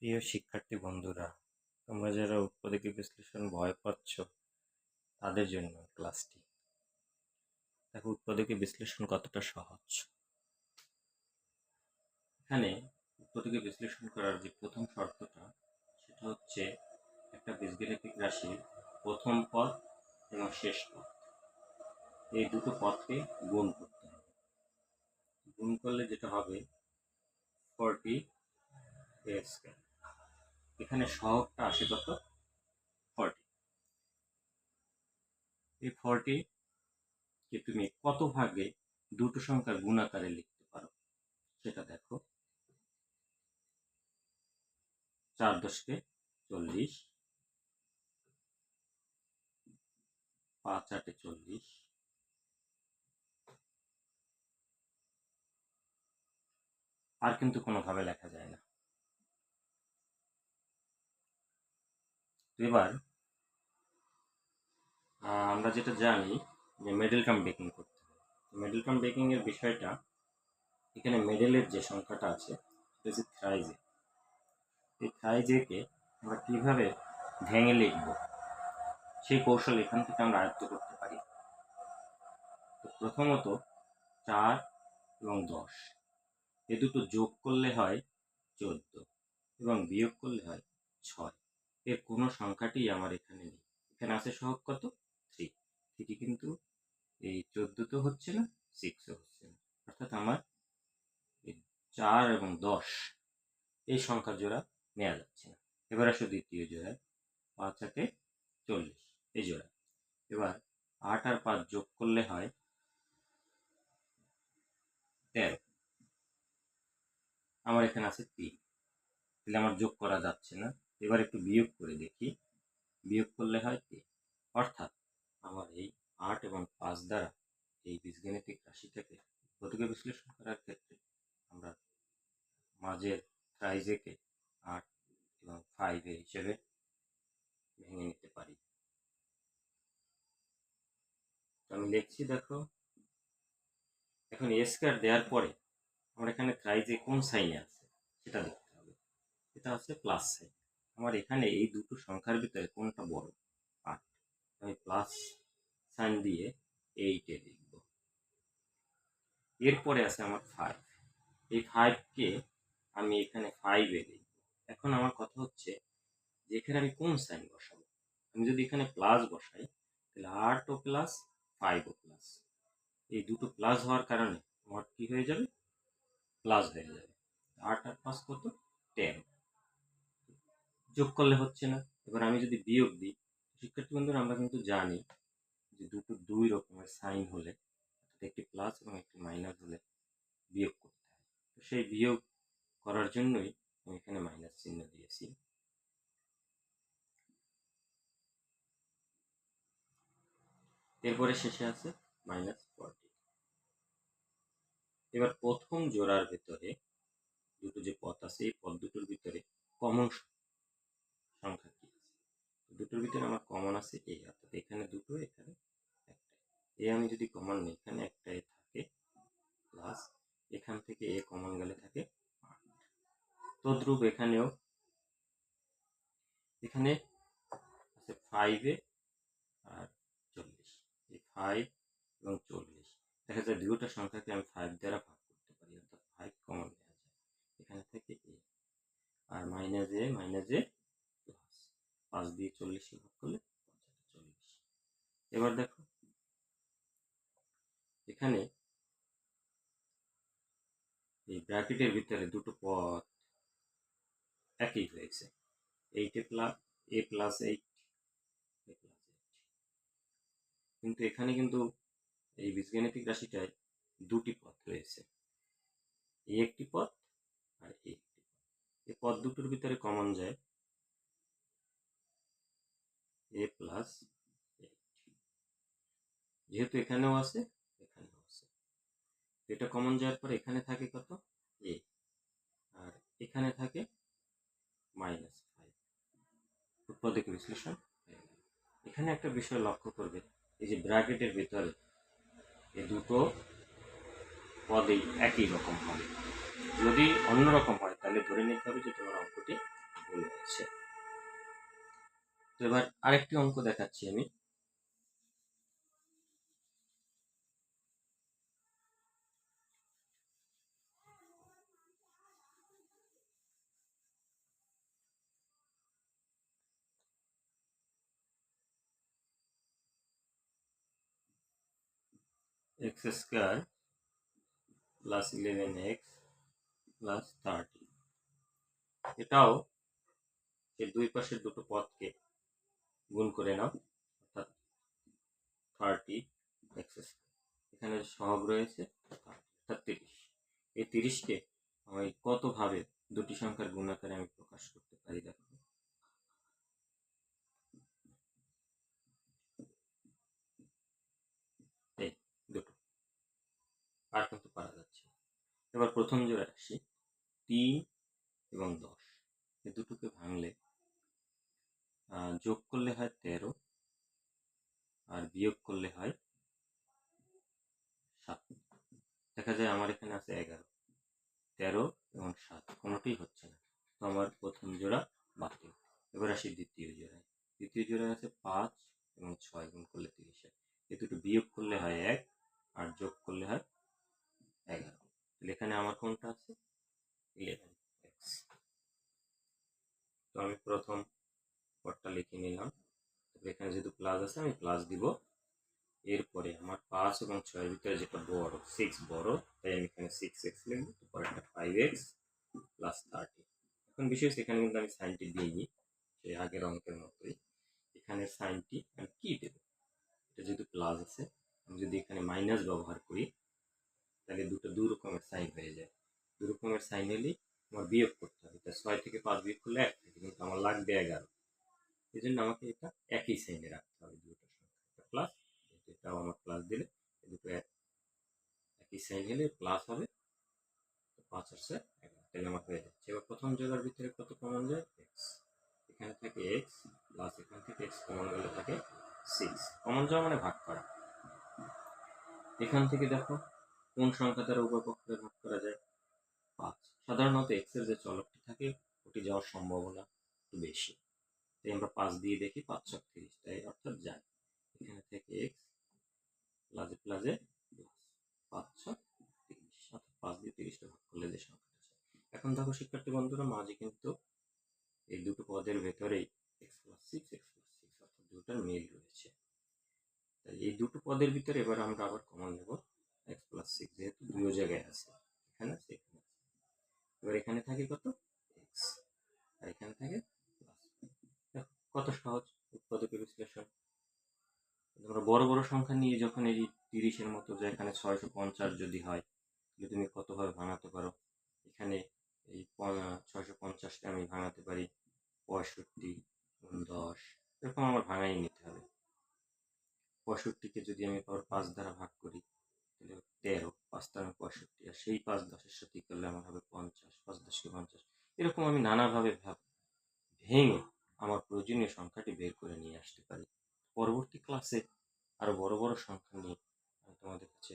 প্রিয় শিক্ষার্থী বন্ধুরা, তোমরা যারা উৎপাদকীয় বিশ্লেষণ ভয় পাচ্ছ তাদের জন্য ক্লাসটি। দেখো, উৎপাদকীয় বিশ্লেষণ কতটা সহজ। এখানে উৎপাদকীয় বিশ্লেষণ করার যে প্রথম শর্তটা, সেটা হচ্ছে একটা বীজগাণিতিক রাশির প্রথম পদ এবং শেষ পদ, এই দুটো পদকে গুণ করতে হবে। গুণ করলে যেটা হবে 40a²। এখানে সহগটা আসে কত? 40। এই 40 কে তুমি কত ভাগে দুটো সংখ্যার গুণাকারে লিখতে পারো সেটা দেখো। 4 × 10 = 40, 5 × 8 = 40, আর কিন্তু কোনোভাবে লেখা যায় না। এবার আমরা যেটা জানি যে মিডল টার্ম ব্রেকিং করতে হবে। মিডল টার্ম ব্রেকিং এর বিষয়টা, এখানে মিডলের যে সংখ্যাটা আছে সেটা হচ্ছে থ্রাইজে। এই থ্রাইজেকে আমরা কিভাবে ভেঙে লিখব সেই কৌশল এখান থেকে আমরা আয়ত্ত করতে পারি। তো প্রথমত 4 এবং 10 এ দুটো যোগ করলে হয় 14 এবং বিয়োগ করলে হয় 6। এর কোনো সংখ্যাটি আমার এখানে নেই। এখানে আছে সহগ কত? 3। 3 কিন্তু এই 14 তো হচ্ছে না, 6ও হচ্ছে না, অর্থাৎ আমার 4 এবং 10 এই সংখ্যা জোড়া নেওয়া যাচ্ছে না। এবার আসো দ্বিতীয় জোড়ায়, 5 × 8 = 40 এই জোড়া। এবার 8 আর 5 যোগ করলে হয় 13। আমার এখানে আছে 3, তাহলে আমার যোগ করা যাচ্ছে না। এবার একটু বিয়োগ করে দেখি, বিয়োগ করলে হয় 3। অর্থাৎ আমার এই 8 এবং 5 দ্বারা এই বীজগাণিতিক রাশিটাকে উৎপাদকীয় বিশ্লেষণ করার ক্ষেত্রে আমরা মাঝের থ্রাইজেকে 8 এবং 5 হিসেবে ভেঙে নিতে পারি। তো আমি লিখছি, দেখো। এখন a² দেওয়ার পরে আমার এখানে থ্রাইজে কোন সাইনে আছে সেটা দেখতে হবে। এটা আছে প্লাস সাইন। আমার এখানে এই দুটো সংখ্যার ভিতরে কোনটা বড়? 8। আমি প্লাস সাইন দিয়ে 8 লিখব। এরপরে আছে আমার 5। এই 5কে আমি এখানে 5 লিখব। এখন আমার কথা হচ্ছে যে এখানে আমি কোন সাইন বসাবো। আমি যদি এখানে প্লাস বসাই, তাহলে 8ও প্লাস, 5ও প্লাস। এই দুটো প্লাস হওয়ার কারণে আমার কি হয়ে যাবে? প্লাস হয়ে যাবে। 8 আর 5 কত? 10। যোগ করলে হচ্ছে না। এবার আমি যদি বিয়োগ দিই, শিক্ষার্থী বন্ধুরা, আমরা কিন্তু জানি যে দুটো 2 রকমের সাইন হলে, একটি প্লাস এবং একটি মাইনাস হলে বিয়োগ করতে হয়। তো সেই বিয়োগ করার জন্যই আমি এখানে মাইনাস চিহ্ন দিয়েছি। এরপরে শেষে আছে -40। এবার প্রথম জোড়ার ভেতরে দুটো যে পদ আছে, এই পদ দুটোর ভিতরে কমন সংখ্যা কি আছে? দুটোর ভিতরে আমার কমন আছে এ, অর্থাৎ এখানে দুটো, এখানে একটা। এ আমি যদি কমন নিই, এখানে একটা এ থাকে, প্লাস এখান থেকে এ কমন গেলে থাকে 8। তদ্রূপ এখানেও, এখানে আছে 5 আর 40। এই 5 এবং 40 দেখা যায় দুটো সংখ্যাকে আমি 5 দ্বারা ভাগ করতে পারি, অর্থাৎ 5 কমন নেওয়া যায়। এখানে থেকে এ আর মাইনাস এ প্লাস 5 দিয়ে 40 ভাগ করলে 40। এবার দেখো, এখানে এই ব্র্যাকেটের ভিতরে দুটো পদ একই হয়েছে, 8 plus a plus 8 a plus 8। কিন্তু এখানে কিন্তু এই বীজগাণিতিক রাশিটায় দুটি পদ রয়েছে, এই একটি পদ আর এই একটি পদ। এই পদ দুটোর ভিতরে কমন যায় a প্লাস 8। যেহেতু এখানেও আছে, এখানেও আছে, এটা কমন যাওয়ার পর এখানে থাকে কত? a, আর এখানে থাকে -5। উৎপাদকীয় বিশ্লেষণ হয়ে গেল। এখানে একটা বিষয় লক্ষ্য করবে, এই যে ব্র্যাকেটের ভিতরে এই দুটো পদেই একই রকম হবে। যদি অন্যরকম হয় তাহলে ধরে নিতে হবে যে তোমার অঙ্কটি হচ্ছে। তো এবার আরেকটি অঙ্ক দেখাচ্ছি আমি। X square plus 11x plus 30, এটাও এর দুই পাশের দুটো পদকে গুণ করে নাও, অর্থাৎ 30x, এখানে সহগ রয়েছে অর্থাৎ 30। এই 30কে আমি কতভাবে দুটি সংখ্যার গুণ আকারে আমি প্রকাশ করতে পারি দেখো। এই দুটো, আর কিন্তু পারা যাচ্ছে। এবার প্রথম জোড়া আসি, 3 এবং 10, এই দুটোকে ভাঙলে যোগ করলে হয় 13 আর বিয়োগ করলে হয় 7। দেখা যায় আমার এখানে আছে 11, 13 এবং 7 কোনোটিই হচ্ছে না, তো আমার প্রথম জোড়া বাতিল। এবার আসি দ্বিতীয় জোড়ায়। দ্বিতীয় জোড়ায় আছে 5 এবং 6, গুণ করলে 30 হয়, এই দুটো বিয়োগ করলে হয় 1 আর যোগ করলে হয় 11। তাহলে এখানে আমার কোনটা আছে? 11x। তো আমি প্রথম পদটা লিখে নিলাম, এখানে যেহেতু প্লাস আছে আমি প্লাস দিব। এরপরে আমার 5 এবং 6 এর ভিতরে যেটা বড় 6 বড়, তাই আমি এখানে 6x লিখবো, তারপর একটা 5x প্লাস 30। এখন বিষয় হচ্ছে এখানে কিন্তু আমি সাইনটি দিইনি, সেই আগের অঙ্কের মতোই এখানে সাইনটি আমি কি দেব, এটা যেহেতু প্লাস আছে, আমি যদি এখানে মাইনাস ব্যবহার করি তাহলে দুই রকমের সাইন হয়ে যায়। দুই রকমের সাইন হলেই আমার বিয়োগ করতে হবে, তা 6 থেকে 5 বিয়োগ করলে 1 থাকে, কিন্তু আমার লাগবে 11, এই জন্য আমাকে এটা একই সাইনে রাখতে হবে দুটো সংখ্যা, প্লাস এটাও আমার প্লাস দিলে দুটো একই সাইন হলে প্লাস হবে, 5 আর 6 11, তাহলে আমার হয়ে যাচ্ছে। এবার প্রথম জোড়ার ভিতরে কত কমন যায়? এক্স, এখানে থাকে এক্স প্লাস এখান থেকে এক্স কমন গেলে থাকে 6, কমন যাওয়া মানে ভাগ করা। এখান থেকে দেখো কোন সংখ্যা দ্বারা উভয় পক্ষকে ভাগ করা যায়? 5। সাধারণত এক্স এর যে চলকটি থাকে ওটি যাওয়ার সম্ভাবনা একটু বেশি, তাই আমরা 5 দিয়ে দেখি, 5 ছক 30, তাই অর্থাৎ যায়। এখানে থেকে এক্স প্লাসে প্লাসে প্লাস 5 ছক 30, অর্থাৎ 5 দিয়ে 30টা ভাগ করলে যে সংখ্যাটা যায়। এখন দেখো শিক্ষার্থী বন্ধুরা, মাঝে কিন্তু এই দুটো পদের ভেতরেই x প্লাস 6 অর্থাৎ দুটোর মিল রয়েছে, তাই এই দুটো পদের ভিতরে এবার আমরা আবার কমন নেব x প্লাস 6, যেহেতু দুই জায়গায় আছে, এখানে আছে এখানে আছে। এবার এখানে থাকে কত? x, আর এখানে থাকে প্লাস। কত সহজ উৎপাদকের বিশ্লেষণ। তোমরা বড় বড় সংখ্যা নিয়ে যখন এই 30-এর মতো, যে এখানে 650 যদি হয়, তাহলে তুমি কতভাবে ভাঙাতে পারো? এখানে এই 650টা আমি ভাঙাতে পারি 65, 10, এরকম আমার ভাঙাই নিতে হবে। 65কে যদি আমি 5 দ্বারা ভাগ করি তাহলে 13, 5 দ্বারা 65, আর সেই 5 10-এর সাথে করলে আমার হবে 50, 5 10 কে 50। এরকম আমি নানাভাবে ভেঙে আমার প্রয়োজনীয় সংখ্যাটি বের করে নিয়ে আসতে পারি। পরবর্তী ক্লাসে আরো বড় বড় সংখ্যা নিয়ে আমি তোমাদের কাছে